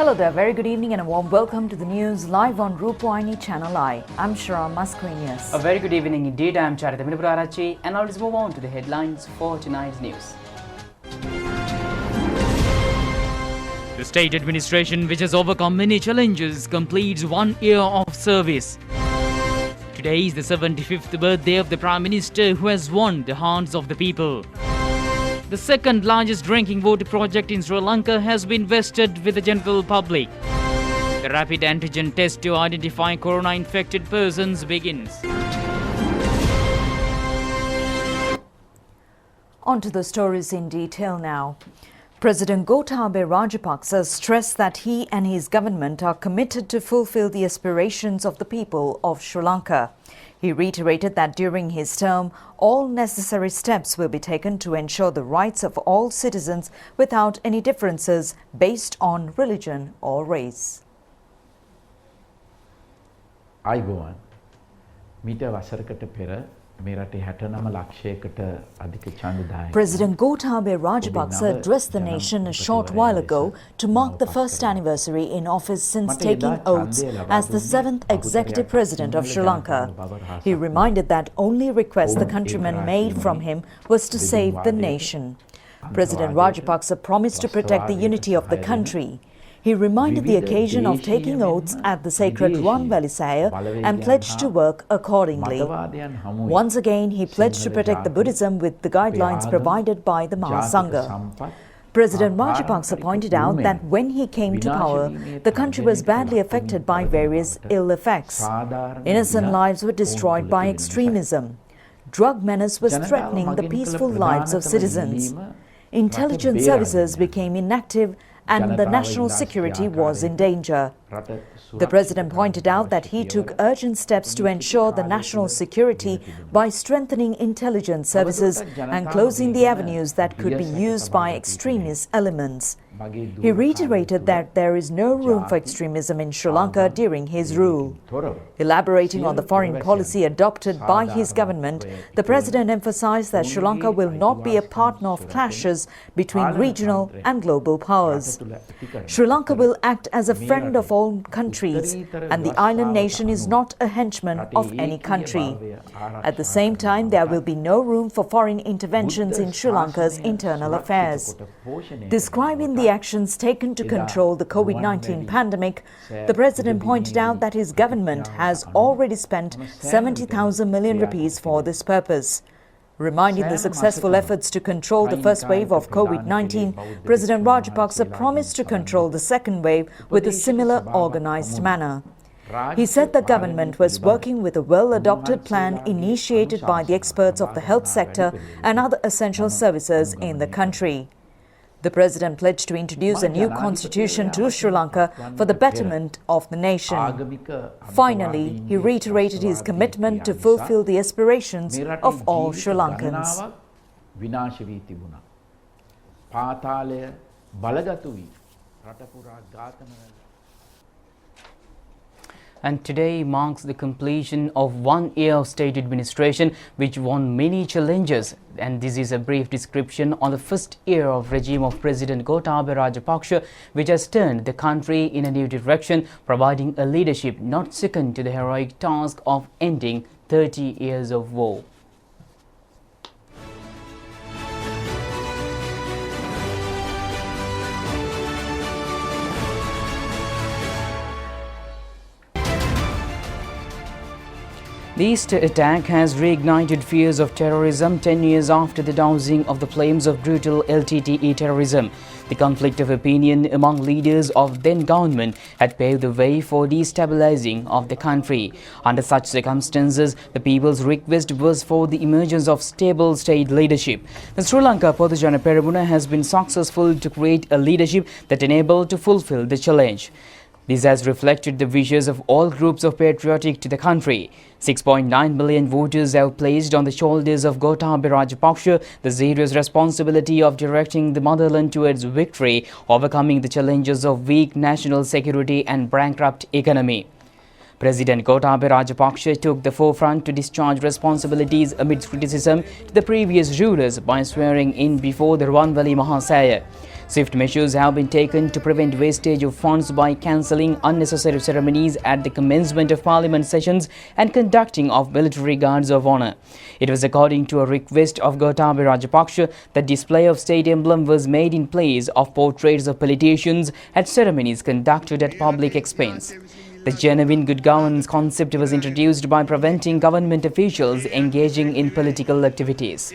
Hello there, very good evening and a warm welcome to the news live on Rupavahini Channel I. I'm Shara Masquinius. A very good evening indeed. I'm Charita Minapurarachi and now let's move on to the headlines for tonight's news. The state administration, which has overcome many challenges, completes 1 year of service. Today is the 75th birthday of the Prime Minister who has won the hearts of the people. The second largest drinking water project in Sri Lanka has been vested with the general public. The rapid antigen test to identify corona-infected persons begins. On to the stories in detail now. President Gotabaya Rajapaksa stressed that he and his government are committed to fulfill the aspirations of the people of Sri Lanka. He reiterated that during his term, all necessary steps will be taken to ensure the rights of all citizens without any differences based on religion or race. අයිබෝවන් මීට වසරකට පෙර මේ රටේ 69 ලක්ෂයකට අධික ඡන්දදායක President Gotabaya Rajapaksa addressed the nation a short while ago to mark the first anniversary in office since taking oaths as the 7th executive president of Sri Lanka. He reminded that only request the countrymen made from him was to save the nation. President Rajapaksa promised to protect the unity of the country. He reminded the occasion of taking oaths at the sacred Ruanvelisaya and pledged to work accordingly. Once again, he pledged to protect the Buddhism with the guidelines provided by the Mahasangha. President Rajapaksa pointed out that when he came to power, the country was badly affected by various ill effects. Innocent lives were destroyed by extremism. Drug menace was threatening the peaceful lives of citizens. Intelligence services became inactive and the national security was in danger. The president pointed out that he took urgent steps to ensure the national security by strengthening intelligence services and closing the avenues that could be used by extremist elements. He reiterated that there is no room for extremism in Sri Lanka during his rule. Elaborating on the foreign policy adopted by his government, the president emphasized that Sri Lanka will not be a partner of clashes between regional and global powers. Sri Lanka will act as a friend of all countries, and the island nation is not a henchman of any country. At the same time, there will be no room for foreign interventions in Sri Lanka's internal affairs. Describing the actions taken to control the COVID-19 pandemic, the president pointed out that his government has already spent 70,000 million rupees for this purpose. Reminding the successful efforts to control the first wave of COVID-19, President Rajapaksa promised to control the second wave with a similar organized manner. He said the government was working with a well-adopted plan initiated by the experts of the health sector and other essential services in the country. The president pledged to introduce a new constitution to Sri Lanka for the betterment of the nation. Finally, he reiterated his commitment to fulfill the aspirations of all Sri Lankans. And today marks the completion of 1 year of state administration which won many challenges. And this is a brief description on the first year of regime of President Gotabaya Rajapaksa, which has turned the country in a new direction, providing a leadership not second to the heroic task of ending 30 years of war. The Easter attack has reignited fears of terrorism 10 years after the dousing of the flames of brutal LTTE terrorism. The conflict of opinion among leaders of then government had paved the way for destabilizing of the country. Under such circumstances, the people's request was for the emergence of stable state leadership. The Sri Lanka Podujana Peramuna has been successful to create a leadership that enabled to fulfill the challenge. This has reflected the wishes of all groups of patriotic to the country. 6.9 million voters have placed on the shoulders of Gotabaya Rajapaksa the serious responsibility of directing the motherland towards victory, overcoming the challenges of weak national security and bankrupt economy. President Gotabaya Rajapaksa took the forefront to discharge responsibilities amidst criticism to the previous rulers by swearing in before the Ranvali Mahasaya. Swift measures have been taken to prevent wastage of funds by cancelling unnecessary ceremonies at the commencement of parliament sessions and conducting of military guards of honour. It was according to a request of Gotabaya Rajapaksa that display of state emblem was made in place of portraits of politicians at ceremonies conducted at public expense. The genuine good governance concept was introduced by preventing government officials engaging in political activities.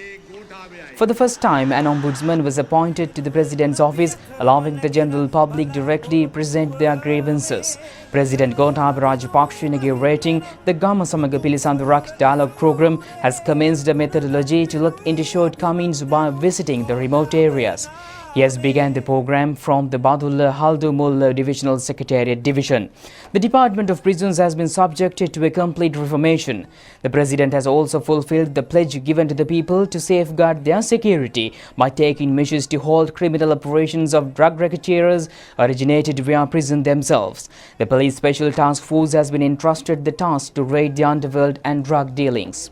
For the first time, an ombudsman was appointed to the President's office, allowing the general public directly present their grievances. President Gotabaya Rajapaksa, inaugurating the Gama Samaga Pilisandurak dialogue program, has commenced a methodology to look into shortcomings by visiting the remote areas. He has begun the program from the Badulla Haldumul Divisional Secretariat Division. The Department of Prisons has been subjected to a complete reformation. The President has also fulfilled the pledge given to the people to safeguard their security by taking measures to halt criminal operations of drug racketeers originated via prison themselves. The Police Special Task Force has been entrusted the task to raid the underworld and drug dealings.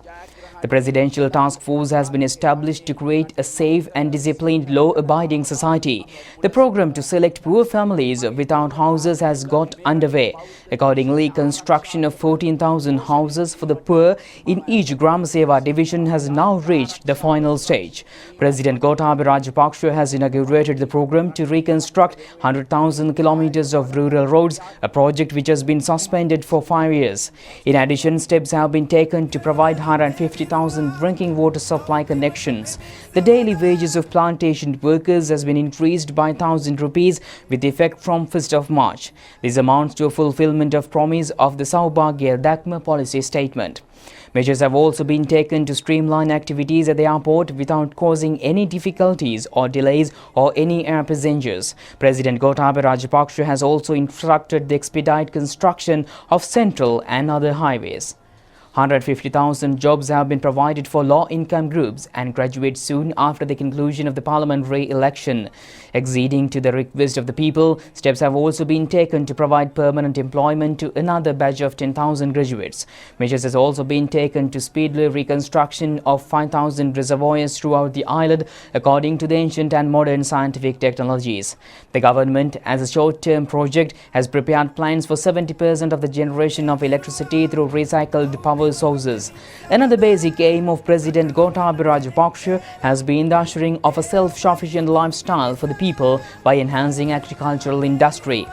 The Presidential Task Force has been established to create a safe and disciplined, law-abiding society. The program to select poor families without houses has got underway. Accordingly, construction of 14,000 houses for the poor in each Gram Seva division has now reached the final stage. President Gotabaya Rajapaksa has inaugurated the program to reconstruct 100,000 kilometers of rural roads, a project which has been suspended for 5 years. In addition, steps have been taken to provide 150,000 drinking water supply connections. The daily wages of plantation workers has been increased by 1,000 rupees with effect from 1st of March. This amounts to a fulfillment of promise of the Saubhagya Dakma policy statement. Measures have also been taken to streamline activities at the airport without causing any difficulties or delays or any air passengers. President Gotabaya Rajapaksa has also instructed the expedite construction of central and other highways. 150,000 jobs have been provided for low-income groups and graduates soon after the conclusion of the parliamentary election. Acceding to the request of the people, steps have also been taken to provide permanent employment to another batch of 10,000 graduates. Measures has also been taken to speed the reconstruction of 5,000 reservoirs throughout the island according to the ancient and modern scientific technologies. The government, as a short-term project, has prepared plans for 70% of the generation of electricity through recycled power sources. Another basic aim of President Gotabaya Rajapaksa has been the ushering of a self-sufficient lifestyle for the people by enhancing agricultural industry.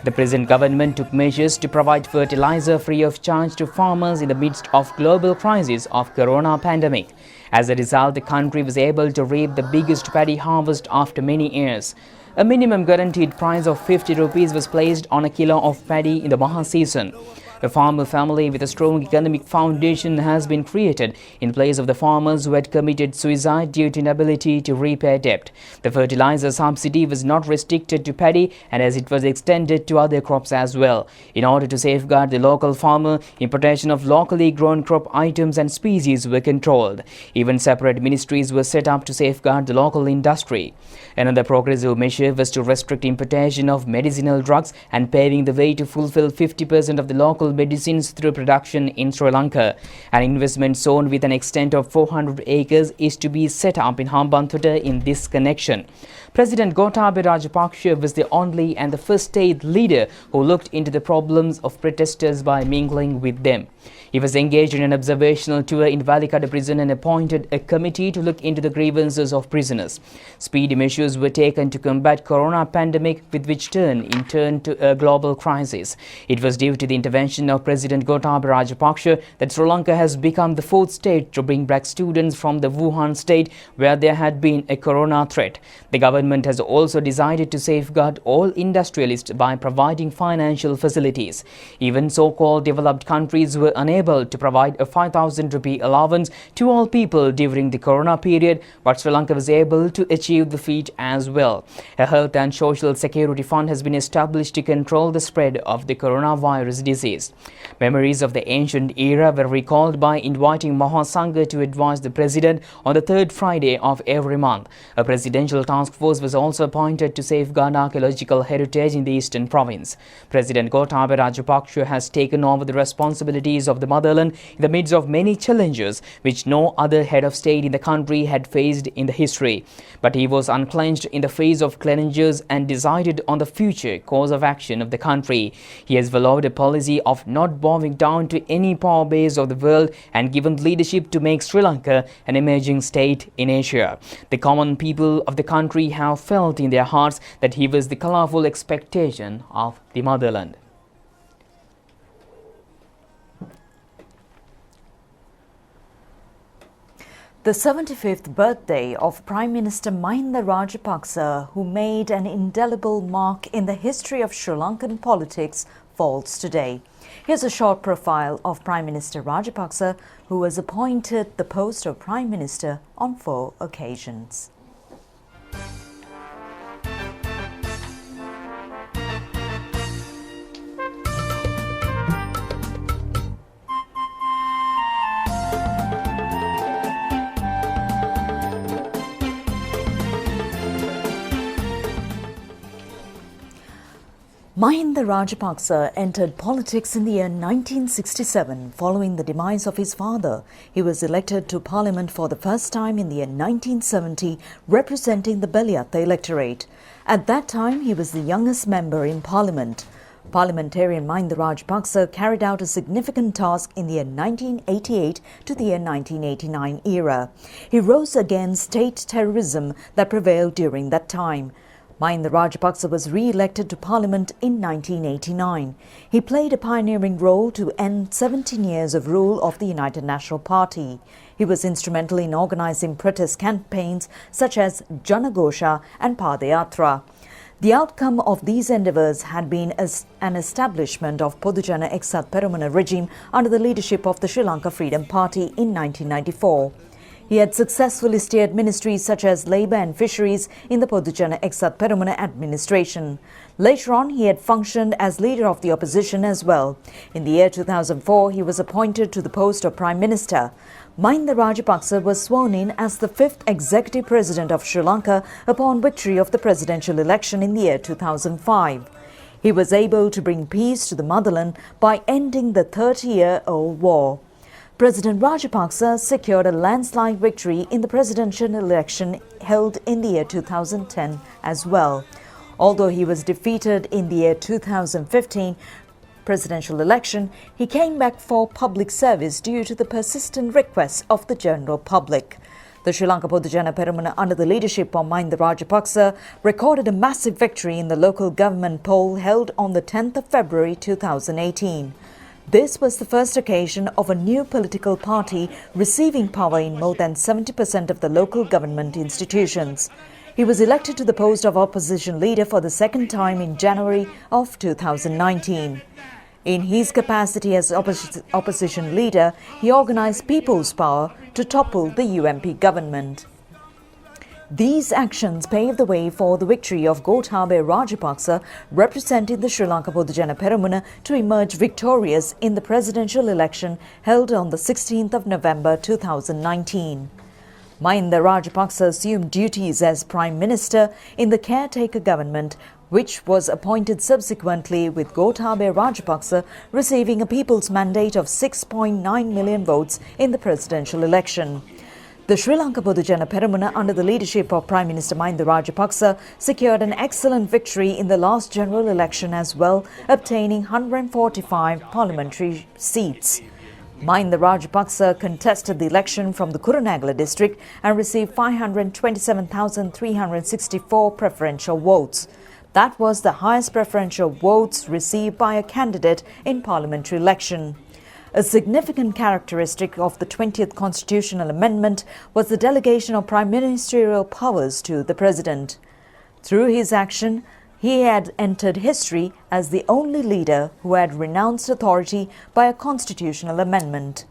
The present government took measures to provide fertilizer free of charge to farmers in the midst of global crisis of corona pandemic. As a result, the country was able to reap the biggest paddy harvest after many years. A minimum guaranteed price of 50 rupees was placed on a kilo of paddy in the Maha season. A farmer family with a strong economic foundation has been created in place of the farmers who had committed suicide due to inability to repay debt. The fertilizer subsidy was not restricted to paddy, and as it was extended to other crops as well. In order to safeguard the local farmer, importation of locally grown crop items and species were controlled. Even separate ministries were set up to safeguard the local industry. Another progressive measure was to restrict importation of medicinal drugs and paving the way to fulfill 50% of the local medicines through production in Sri Lanka. An investment zone with an extent of 400 acres is to be set up in Hambantota in this connection. President Gotabaya Rajapaksa was the only and the first state leader who looked into the problems of protesters by mingling with them. He was engaged in an observational tour in Valikada prison and appointed a committee to look into the grievances of prisoners. Speedy measures were taken to combat corona pandemic, with which turned in turn to a global crisis. It was due to the intervention of President Gotabaya Rajapaksa that Sri Lanka has become the fourth state to bring back students from the Wuhan state where there had been a corona threat. The government has also decided to safeguard all industrialists by providing financial facilities. Even so-called developed countries were unable able to provide a 5,000 rupee allowance to all people during the corona period, but Sri Lanka was able to achieve the feat as well. A health and social security fund has been established to control the spread of the coronavirus disease. Memories of the ancient era were recalled by inviting Mahasangha to advise the president on the third Friday of every month. A presidential task force was also appointed to safeguard archaeological heritage in the eastern province. President Gotabaya Rajapaksa has taken over the responsibilities of the motherland in the midst of many challenges which no other head of state in the country had faced in the history. But he was unclenched in the face of challenges and decided on the future course of action of the country. He has followed a policy of not bowing down to any power base of the world and given leadership to make Sri Lanka an emerging state in Asia. The common people of the country have felt in their hearts that he was the colourful expectation of the motherland. The 75th birthday of Prime Minister Mahinda Rajapaksa, who made an indelible mark in the history of Sri Lankan politics, falls today. Here's a short profile of Prime Minister Rajapaksa, who was appointed the post of Prime Minister on 4 occasions. Mahinda Rajapaksa entered politics in the year 1967 following the demise of his father. He was elected to Parliament for the first time in the year 1970, representing the Beliatta electorate. At that time, he was the youngest member in Parliament. Parliamentarian Mahinda Rajapaksa carried out a significant task in the year 1988 to the year 1989 era. He rose against state terrorism that prevailed during that time. Mahinda Rajapaksa was re-elected to Parliament in 1989. He played a pioneering role to end 17 years of rule of the United National Party. He was instrumental in organising protest campaigns such as Janagosha and Padayatra. The outcome of these endeavours had been an establishment of Podujana Eksat Peramuna regime under the leadership of the Sri Lanka Freedom Party in 1994. He had successfully steered ministries such as Labour and Fisheries in the Podujana Eksat Peramuna administration. Later on, he had functioned as leader of the opposition as well. In the year 2004, he was appointed to the post of Prime Minister. Mahinda Rajapaksa was sworn in as the 5th Executive President of Sri Lanka upon victory of the presidential election in the year 2005. He was able to bring peace to the motherland by ending the 30-year-old war. President Rajapaksa secured a landslide victory in the presidential election held in the year 2010 as well. Although he was defeated in the year 2015 presidential election, he came back for public service due to the persistent requests of the general public. The Sri Lanka Podujana Peramuna, under the leadership of Mahinda Rajapaksa, recorded a massive victory in the local government poll held on the 10th of February 2018. This was the first occasion of a new political party receiving power in more than 70% of the local government institutions. He was elected to the post of opposition leader for the second time in January of 2019. In his capacity as opposition leader, he organised People's Power to topple the UMP government. These actions paved the way for the victory of Gotabaya Rajapaksa, representing the Sri Lanka Podujana Peramuna, to emerge victorious in the presidential election held on the 16th of November 2019. Mahinda Rajapaksa assumed duties as Prime Minister in the caretaker government, which was appointed subsequently, with Gotabaya Rajapaksa receiving a people's mandate of 6.9 million votes in the presidential election. The Sri Lanka Podujana Peramuna, under the leadership of Prime Minister Mahinda Rajapaksa, secured an excellent victory in the last general election as well, obtaining 145 parliamentary seats. Mahinda Rajapaksa contested the election from the Kurunegala district and received 527,364 preferential votes. That was the highest preferential votes received by a candidate in parliamentary election. A significant characteristic of the 20th constitutional amendment was the delegation of prime ministerial powers to the president. Through his action, He had entered history as the only leader who had renounced authority by a constitutional amendment.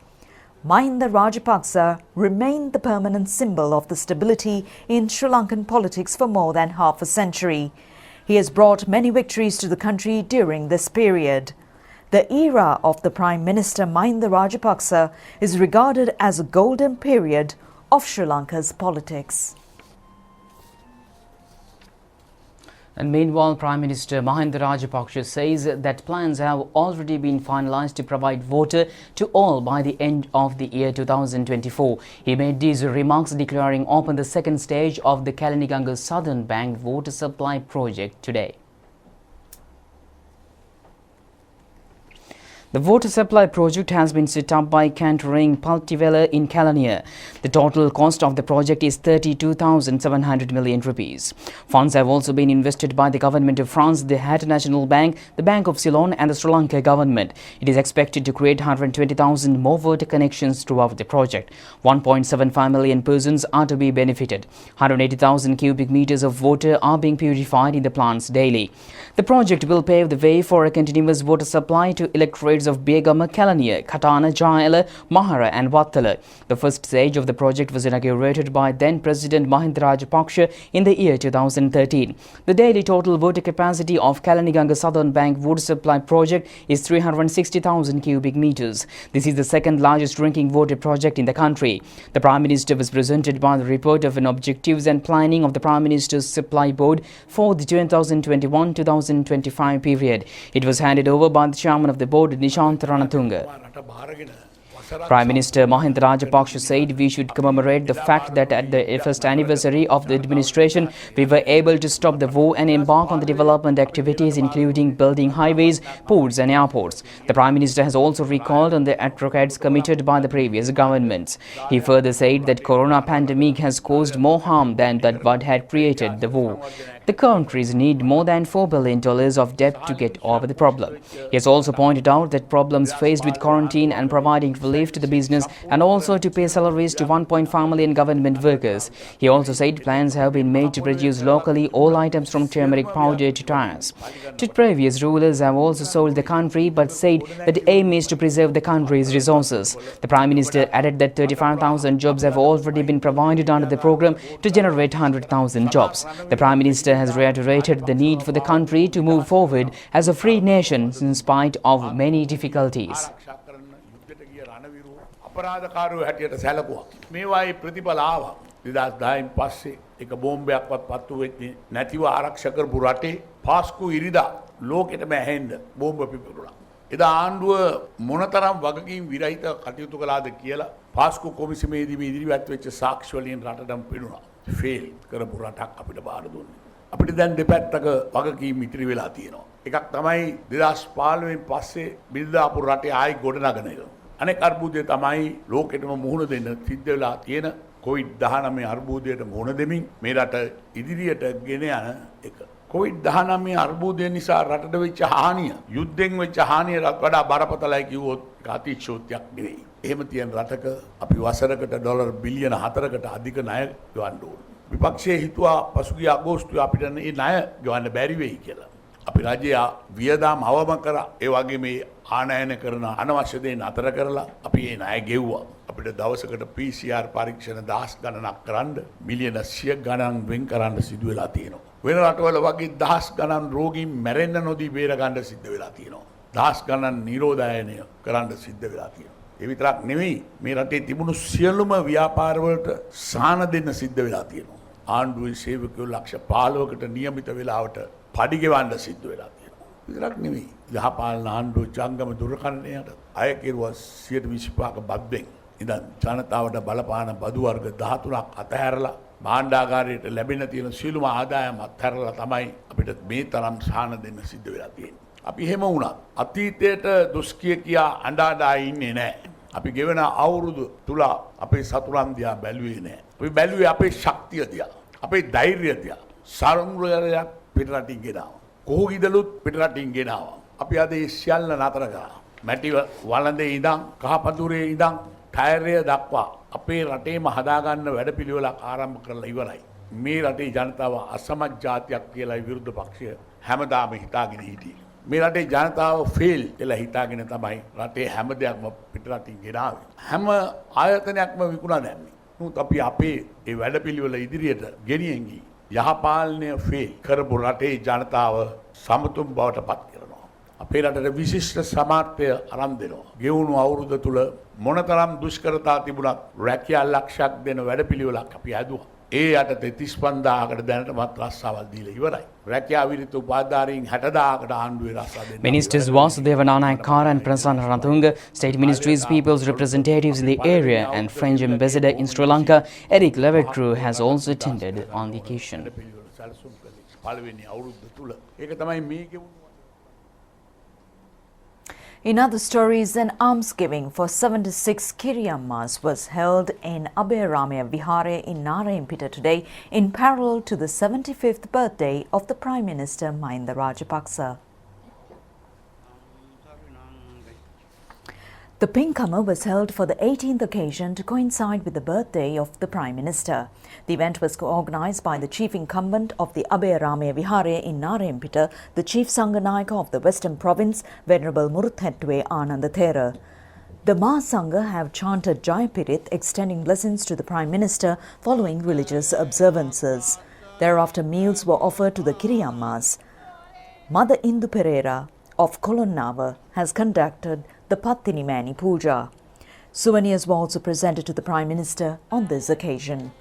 Mahinda Rajapaksa remained the permanent symbol of the stability in Sri Lankan politics for more than half a century. He has brought many victories to the country during this period. The era of the Prime Minister Mahinda Rajapaksa is regarded as a golden period of Sri Lanka's politics. And meanwhile, Prime Minister Mahinda Rajapaksa says that plans have already been finalized to provide water to all by the end of the year 2024. He made these remarks declaring open the second stage of the Kalaniganga Southern Bank water supply project today. The water supply project has been set up by Cantering Paltivela in Kalaniya. The total cost of the project is 32,700 million rupees. Funds have also been invested by the government of France, the Hatt National Bank, the Bank of Ceylon and the Sri Lanka government. It is expected to create 120,000 more water connections throughout the project. 1.75 million persons are to be benefited. 180,000 cubic meters of water are being purified in the plants daily. The project will pave the way for a continuous water supply to electorates of Begama, Kalaniya, Katana, Jayala, Mahara and Wattala. The first stage of the project was inaugurated by then President Mahinda Rajapaksa in the year 2013. The daily total water capacity of Kalaniganga Southern Bank water supply project is 360,000 cubic meters. This is the second largest drinking water project in the country. The Prime Minister was presented by the report of an objectives and planning of the Prime Minister's Supply Board for the 2021-2025 period. It was handed over by the Chairman of the Board, Nishant Ranatunga. Prime Minister Mahinda Rajapaksa said we should commemorate the fact that at the first anniversary of the administration, we were able to stop the war and embark on the development activities including building highways, ports and airports. The Prime Minister has also recalled on the atrocities committed by the previous governments. He further said that corona pandemic has caused more harm than that what had created the war. The countries need more than $4 billion of debt to get over the problem. He has also pointed out that problems faced with quarantine and providing relief to the business and also to pay salaries to 1.5 million government workers. He also said plans have been made to produce locally all items from turmeric powder to tires. Two previous rulers have also sold the country but said that the aim is to preserve the country's resources. The Prime Minister added that 35,000 jobs have already been provided under the program to generate 100,000 jobs. The Prime Minister has reiterated the need for the country to move forward as a free nation in spite of many difficulties. අපරාධකාරයෝ හැටියට සැලකුවා. මේවායේ ප්‍රතිඵල ආවා. 2010න් පස්සේ එක බෝම්බයක්වත් පත්තු වෙන්නේ නැතිව ආරක්ෂා කරපු රටේ පාස්කු ඉරිදා ලෝකෙටම ඇහෙන්න බෝම්බ පිපිරුණා. එදා ආණ්ඩුව මොනතරම් වගකීම් විරහිත කටයුතු කළාද කියලා පාස්කු කොමිසමේදී මේ ඉදිරිපත් වෙච්ච සාක්ෂි වලින් රටටම පෙනුණා. ෆේල් කරපු රටක් අපිට බාර දුන්නේ. අපිට දැන් දෙපැත්තක වගකීම් ඉතිරි වෙලා තියෙනවා. එකක් තමයි 2015න් පස්සේ බිල්දාපු රටේ ආයි ගොඩනගන එක. අනෙක් අර්බුදය තමයි ලෝකෙටම මුහුණ දෙන්න සිද්ධ වෙලා තියෙන COVID-19 අර්බුදයට මුහුණ දෙමින් මේ රට ඉදිරියට ගෙන යන එක. COVID-19 අර්බුදය නිසා රටට වෙච්ච හානිය යුද්ධෙන් වෙච්ච හානියට වඩා බරපතලයි කිව්වොත් අතිශෝක්තියක් නෙවෙයි. එහෙම තියෙන රටක අපි වසරකට ඩොලර් බිලියන 4කට අධික ණය ගෙවන්න ඕන. විපක්ෂයේ හිතුවා පසුගිය අගෝස්තුවේ අපිට මේ ණය ගෙවන්න බැරි වෙයි කියලා. අපි රජය වියදම් අවම කරා. ඒ වගේ මේ ආනයන කරන අනවශ්‍ය දේ නතර කරලා අපි මේ ණය ගෙව්වා. අපිට දවසකට PCR පරීක්ෂණ 10 ගණනක් කරන්න මිලියන 100 ගණන් වෙන් කරන්න සිදු වෙලා තියෙනවා. වෙන රටවල වගේ 10 ගණන් රෝගීන් මැරෙන්න නොදී බේර ගන්න සිද්ධ වෙලා තියෙනවා. 10 ගණන් නිරෝධායනය කරන්න සිද්ධ වෙලා තියෙනවා. ඒ විතරක් නෙවෙයි මේ රටේ තිබුණු සියලුම ව්‍යාපාර වලට සාන දෙන්න සිද්ධ වෙලා තියෙනවා. ආණ්ඩුවේ සේවකයෝ ලක්ෂ 15කට නියමිත වෙලාවට පඩි ගෙවන්න සිද්ධ වෙලා තියෙනවා. විතරක් නෙවෙයි යහපාලන ආණ්ඩුව ජංගම දුරකරණයට අය කෙරුවා 125ක බද්දෙන්. ඉතින් ජනතාවට බලපාන බදු වර්ග 13ක් අතහැරලා භාණ්ඩාගාරයට ලැබෙන තියෙන සියලුම ආදායම අත්හැරලා තමයි අපිට මේ තරම් සාන දෙන්න සිද්ධ වෙලා තියෙන්නේ. අපි එහෙම වුණා. අතීතයට දොස් කියා අඬා ඉන්නේ නැහැ. අපි ගෙවන අවුරුදු තුල අපේ සතුරන් දිහා බැලුවේ නැහැ. අපි බැලුවේ අපේ ශක්තිය දිහා, අපේ ධෛර්යය දිහා. සරුංගලයක් පිටරටින් ගෙනාවා. කොහොගිදලුත් පිටරටින් ගෙනාවා. අපි අද ඒ සියල්ල නතර කරා. මැටි වළඳේ ඉඳන් කහපතුරේ ඉඳන් ටයරය දක්වා අපේ රටේම හදාගන්න වැඩපිළිවෙලක් ආරම්භ කරලා ඉවරයි. මේ රටේ ජනතාව අසමත් ජාතියක් කියලා විරුද්ධ පක්ෂය හැමදාම හිතාගෙන හිටියේ. මේ රටේ ජනතාව ෆේල් කියලා හිතාගෙන තමයි රටේ හැම දෙයක්ම පිටරටින් ගෙනාවේ. හැම ආයතනයක්ම විකුණා දැම්මේ. නමුත් අපි අපේ ඒ වැඩපිළිවෙල ඉදිරියට ගෙනියන් ගියේ. යහපාලනය ෆේල් කරපු රටේ ජනතාව සමතුම් බවට පත් කරනවා. අපේ රටට විශිෂ්ට සමාර්ථය අරන් දෙනවා. ගෙවුණු අවුරුද්ද තුල මොනතරම් දුෂ්කරතා තිබුණත් රැකියා ලක්ෂයක් දෙන වැඩපිළිවෙලක් අපි හැදුවා. ඒ යටතේ 35000කට දැනටමත් රස්සාවල් දීලා ඉවරයි. රැකියා විරිත උපාධාරීන් 60000කට ආණ්ඩුවේ රස්සා දෙන්න. Ministers Vasudeva Nanayakkara and Prasanna Ranatunga, State Ministries, People's representatives in the area and French ambassador in Sri Lanka, Eric Levecreux, has also attended on the occasion. පළවෙනි අවුරුද්ද තුල ඒක තමයි මේ ගෙවුණු. In other stories, an almsgiving for 76 Kiriyammas was held in Abhayaramaya Vihare in Narayanpeta today in parallel to the 75th birthday of the Prime Minister Mahinda Rajapaksa. The Pinkama was held for the 18th occasion to coincide with the birthday of the Prime Minister. The event was organised by the chief incumbent of the Abhayaramaya Vihare in Narayanpeta, the chief Sanganayaka of the Western Province, Venerable Muruthetwe Ananda Thera. The Mahasangha have chanted Jayapirit, extending blessings to the Prime Minister following religious observances. Thereafter, meals were offered to the Kiriyammas. Mother Indu Pereira of Kolonnava has conducted the Pattinimani Puja. Souvenirs were also presented to the Prime Minister on this occasion.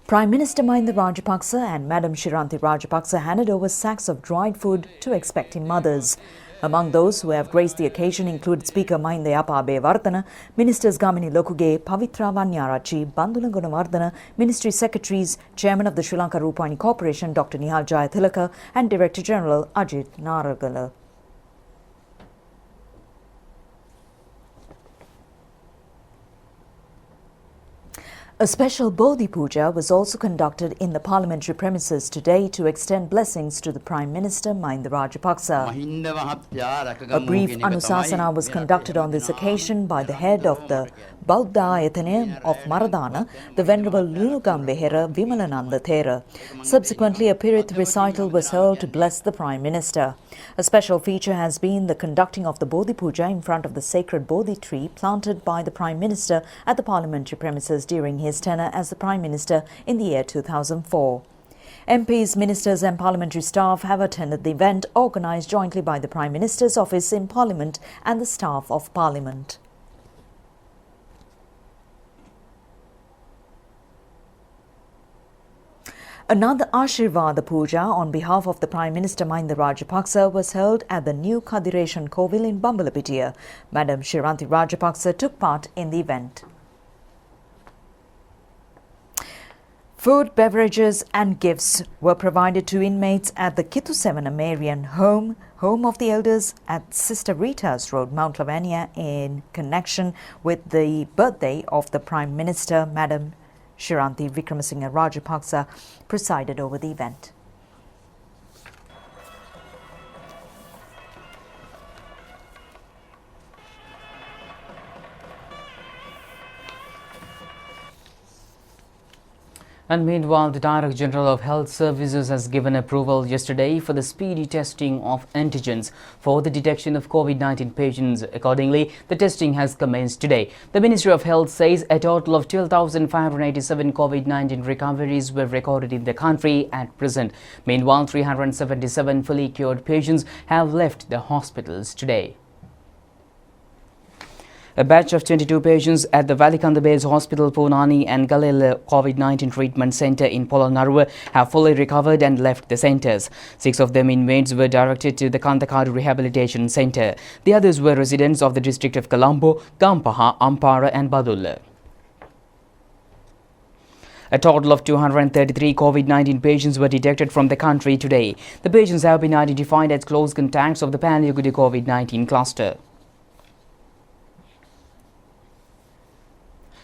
Prime Minister Mahinda Rajapaksa and Madam Shiranti Rajapaksa handed over sacks of dried food to expecting mothers. Among those who have graced the occasion include Speaker Mahinda Yapa Abeyewardena, Ministers Gamini Lokuge, Pavitra Vanyarachi, Bandula Gunawardena, Ministry Secretaries, Chairman of the Sri Lanka Rupavahini Corporation Dr. Nihal Jayathilaka and Director General Ajit Naragala. A special Bodhi Puja was also conducted in the parliamentary premises today to extend blessings to the Prime Minister Mahinda Rajapaksa. A brief Anusasana was conducted on this occasion by the head of the Bauddha Ayatanam of Maradana, the Venerable Lunugambehera Vimalananda Thera. Subsequently, a Pirit recital was held to bless the Prime Minister. A special feature has been the conducting of the Bodhi Puja in front of the sacred Bodhi tree planted by the Prime Minister at the parliamentary premises during his tenure as the Prime Minister in the year 2004. MPs, ministers and parliamentary staff have attended the event organised jointly by the Prime Minister's office in Parliament and the staff of Parliament. Another Ashirvada Puja on behalf of the Prime Minister Mahinda Rajapaksa was held at the new Kadireshan Kovil in Bambalapitiya. Madam Shiranti Rajapaksa took part in the event. Food, beverages and gifts were provided to inmates at the Kittusevana Marian home of the elders at Sister Rita's Road, Mount Lavania, in connection with the birthday of the Prime Minister. Madam Shiranti Vikramasinghe Rajapaksa presided over the event. And meanwhile, the Director General of Health Services has given approval yesterday for the speedy testing of antigens for the detection of COVID-19 patients. Accordingly, the testing has commenced today. The Ministry of Health says a total of 12,587 COVID-19 recoveries were recorded in the country at present. Meanwhile, 377 fully cured patients have left the hospitals today. A batch of 22 patients at the Valikanda Base Hospital, Punani and Galil COVID-19 Treatment Centre in Polonnaruwa have fully recovered and left the centres. 6 of them inmates were directed to the Kantakadu Rehabilitation Centre. The others were residents of the district of Colombo, Gampaha, Ampara and Badulla. A total of 233 COVID-19 patients were detected from the country today. The patients have been identified as close contacts of the Panligudu COVID-19 cluster.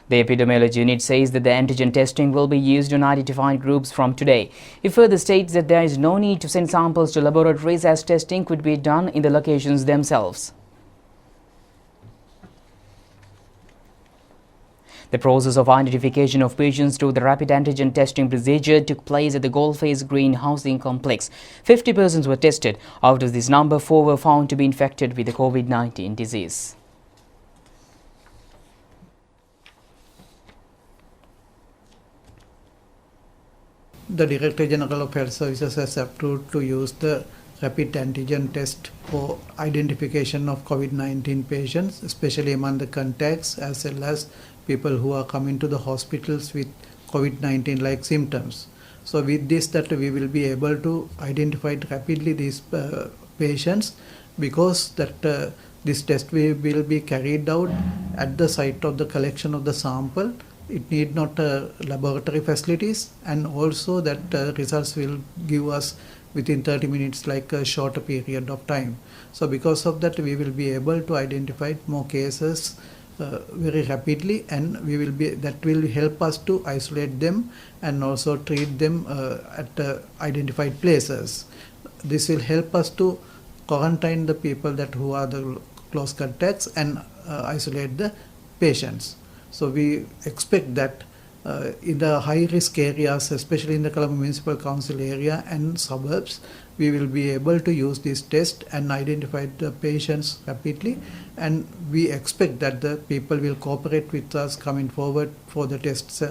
The epidemiology unit says that the antigen testing will be used on identified groups from today. It further states that there is no need to send samples to laboratories as testing could be done in the locations themselves. The process of identification of patients through the rapid antigen testing procedure took place at the Goldface Green Housing Complex. 50 persons were tested. Out of this number, 4 were found to be infected with the COVID-19 disease. The Director General of Health Services has approved to use the rapid antigen test for identification of COVID-19 patients, especially among the contacts as well as people who are coming to the hospitals with COVID-19 like symptoms. So with this, that we will be able to identify rapidly these patients, because that this test will be carried out at the site of the collection of the sample. It need not laboratory facilities, and also that results will give us within 30 minutes, like a shorter period of time. So because of that, we will be able to identify more cases very rapidly, and that will help us to isolate them and also treat them at identified places. This will help us to quarantine the people who are the close contacts and isolate the patients. So we expect that in the high-risk areas, especially in the Colombo Municipal Council area and suburbs, we will be able to use this test and identify the patients rapidly. And we expect that the people will cooperate with us coming forward for the tests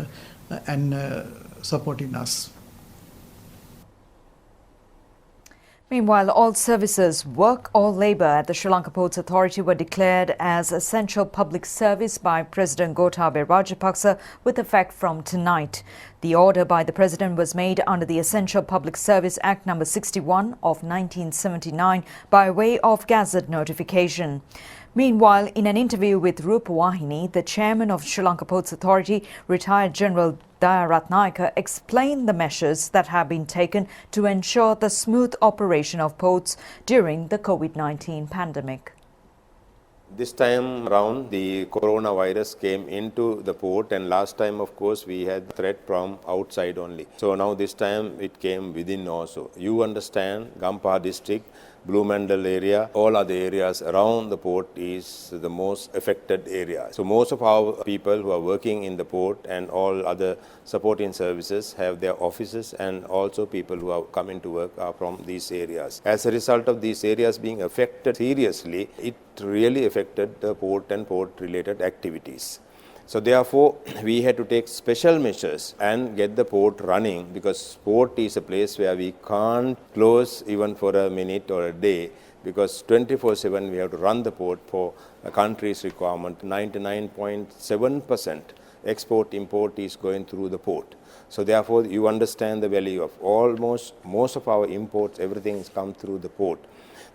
and supporting us. Meanwhile, all services, work or labour at the Sri Lanka Ports Authority were declared as essential public service by President Gotabaya Rajapaksa with effect from tonight. The order by the President was made under the Essential Public Service Act No. 61 of 1979 by way of Gazette notification. Meanwhile, in an interview with Rupavahini, the chairman of Sri Lanka Ports Authority, retired General Dayaratnayaka, explained the measures that have been taken to ensure the smooth operation of ports during the COVID-19 pandemic. This time around, the coronavirus came into the port, and last time, of course, we had threat from outside only. So now this time it came within also. You understand, Gampaha district, Blue Mandal area, all other areas around the port is the most affected area. So most of our people who are working in the port and all other supporting services have their offices, and also people who are coming to work are from these areas. As a result of these areas being affected seriously, it really affected the port and port related activities. So therefore, we had to take special measures and get the port running, because port is a place where we can't close even for a minute or a day, because 24/7 we have to run the port for a country's requirement. 99.7% export-import is going through the port. So therefore, you understand the value of most of our imports, everything has come through the port.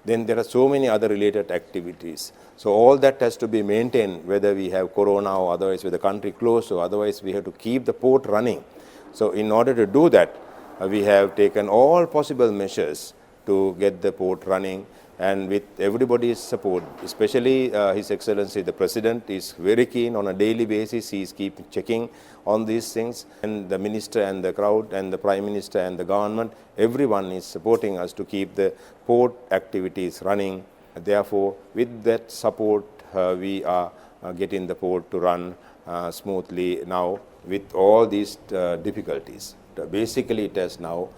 Then there are so many other related activities. So all that has to be maintained, whether we have corona or otherwise, with the country closed, or otherwise we have to keep the port running. So in order to do that, we have taken all possible measures to get the port running, and with everybody's support, especially His Excellency the President is very keen on a daily basis. He is keep checking on these things, and the Minister and the crowd and the Prime Minister and the government, everyone is supporting us to keep the port activities running. Therefore, with that support, we are getting the port to run smoothly now with all these difficulties. Basically, it has now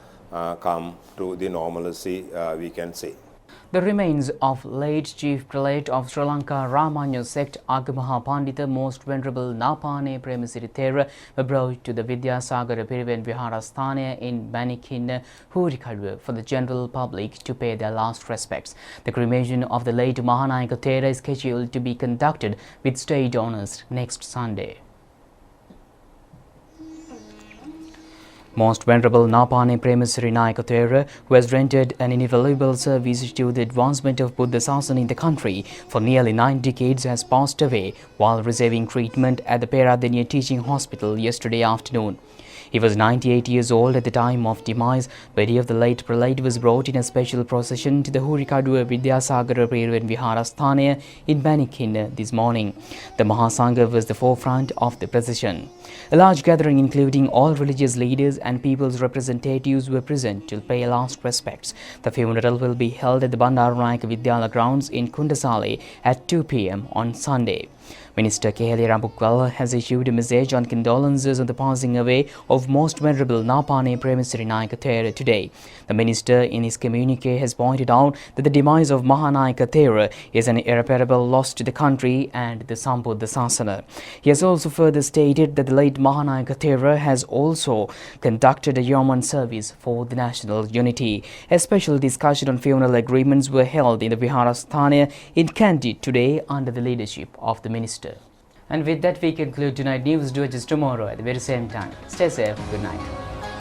come to the normalcy, we can say. The remains of late Chief Prelate of Sri Lanka Ramanya sect Agamaha Pandita Most Venerable Napane Premasiri Thera were brought to the Vidyasagara Piriven Viharasthana in Manikin, Hurikadwa for the general public to pay their last respects. The cremation of the late Mahanayaka Thera is scheduled to be conducted with state honours next Sunday. Most Venerable Napane Premasiri Nayaka Thera, who has rendered an invaluable service to the advancement of Buddha Sasana in the country for nearly 9 decades, has passed away while receiving treatment at the Peradeniya Teaching Hospital yesterday afternoon. He was 98 years old at the time of demise. Body of the late prelate was brought in a special procession to the Hurikadwa Vidyasagara Piriven Viharasthana in Manikin this morning. The Mahasangha was the forefront of the procession. A large gathering including all religious leaders and people's representatives were present to pay last respects. The funeral will be held at the Bandaranaike Vidyala grounds in Kundasale at 2 p.m. on Sunday. Minister Keheli Rambukwal has issued a message on condolences on the passing away of Most Venerable Napane Premisri Nayaka Thera today. The minister in his communique has pointed out that the demise of Mahanayaka Thera is an irreparable loss to the country and the Sambuddha Sasana. He has also further stated that the late Mahanayaka Thera has also conducted a yeoman service for the national unity. A special discussion on funeral agreements were held in the Viharasthana in Kandy today under the leadership of the minister. And with that, we conclude tonight's news. Do it just tomorrow at the very same time. Stay safe. Good night.